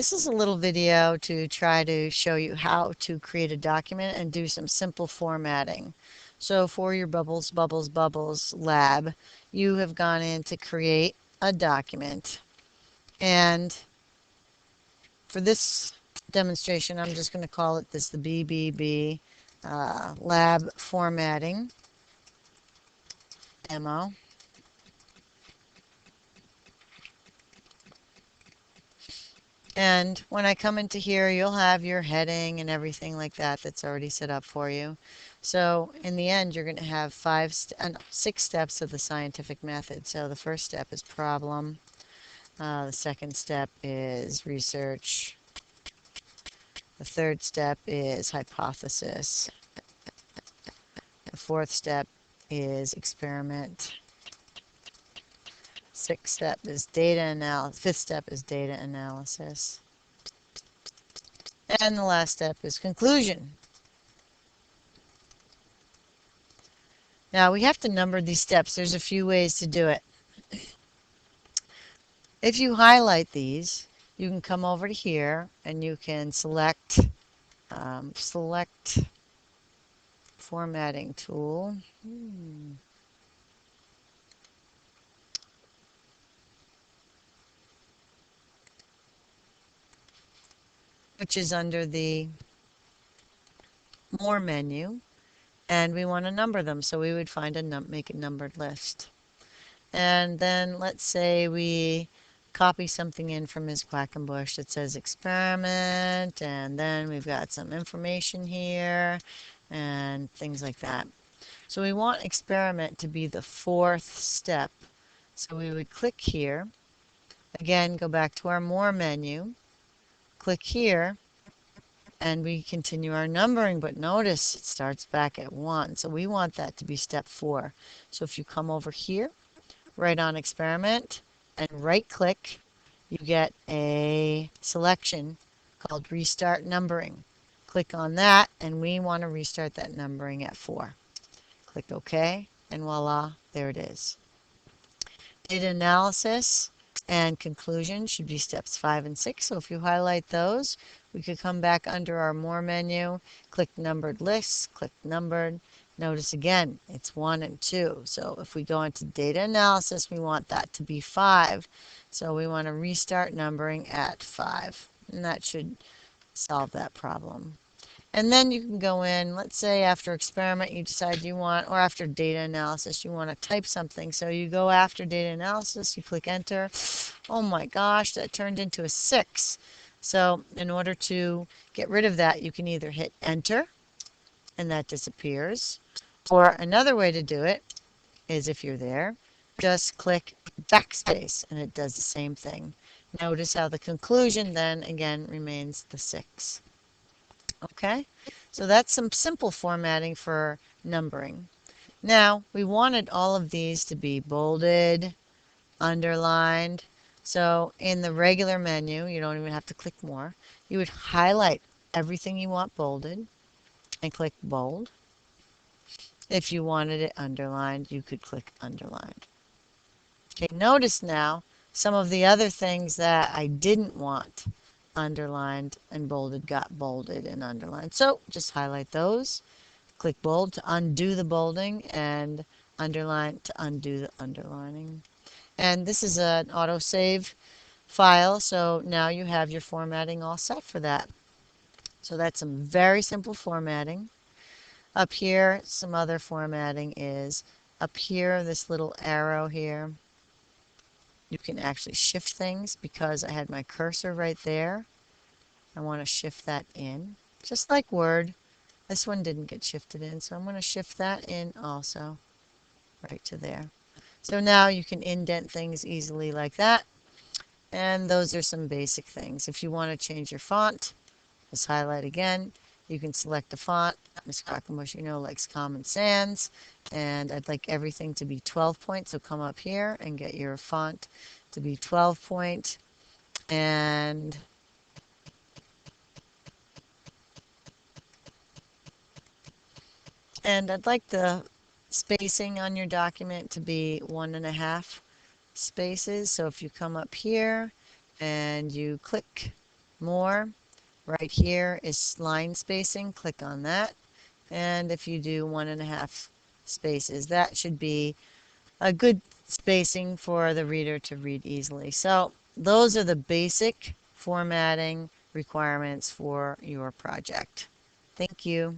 This is a little video to try to show you how to create a document and do some simple formatting. So for your Bubbles, Bubbles, Bubbles lab, you have gone in to create a document. And for this demonstration, I'm just going to call it the BBB lab formatting demo. And when I come into here, you'll have your heading and everything like that that's already set up for you. So in the end, you're going to have 6 steps of the scientific method. So the first step is problem. The second step is research. The third step is hypothesis. The fourth step is experiment. Sixth step is data analysis. Fifth step is data analysis. And the last step is conclusion. Now we have to number these steps. There's a few ways to do it. If you highlight these, you can come over to here and you can select formatting tool. Which is under the More menu, and we want to number them, so we would find make a numbered list. And then let's say we copy something in from Ms. Quackenbush that says experiment, and then we've got some information here and things like that. So we want experiment to be the 4th step. So we would click here. Again, go back to our More menu, click here, and we continue our numbering, but notice it starts back at 1. So we want that to be step 4. So if you come over here, right on experiment, and right click, you get a selection called restart numbering. Click on that, and we want to restart that numbering at 4. Click OK, and voila, there it is. Data analysis and conclusion should be steps 5 and 6. So if you highlight those, we could come back under our More menu, click Numbered Lists, click Numbered. Notice again, it's 1 and 2. So if we go into data analysis, we want that to be 5. So we want to restart numbering at 5. And that should solve that problem. And then you can go in, let's say after experiment you decide you want, or after data analysis, you want to type something. So you go after data analysis, you click enter. Oh my gosh, that turned into a 6. So in order to get rid of that, you can either hit enter, and that disappears. Or another way to do it is, if you're there, just click backspace, and it does the same thing. Notice how the conclusion then again remains the 6. Okay, so that's some simple formatting for numbering. Now, we wanted all of these to be bolded, underlined. So in the regular menu, you don't even have to click more. You would highlight everything you want bolded and click bold. If you wanted it underlined, you could click underlined. Okay, notice now some of the other things that I didn't want underlined and bolded got bolded and underlined. So just highlight those, click bold to undo the bolding, and underline to undo the underlining. And this is an autosave file, so now you have your formatting all set for that. So that's some very simple formatting. Up here, some other formatting is up here, this little arrow here. You can actually shift things because I had my cursor right there. I want to shift that in, just like Word. This one didn't get shifted in, so I'm going to shift that in also, right to there. So now you can indent things easily like that. And those are some basic things. If you want to change your font, just highlight again. You can select a font. Ms. Quackenbush, you know, likes Common Sans. And I'd like everything to be 12 point, so come up here and get your font to be 12 point. And I'd like the spacing on your document to be 1.5 spaces. So if you come up here and you click more. Right here is line spacing. Click on that. And if you do 1.5 spaces, that should be a good spacing for the reader to read easily. So those are the basic formatting requirements for your project. Thank you.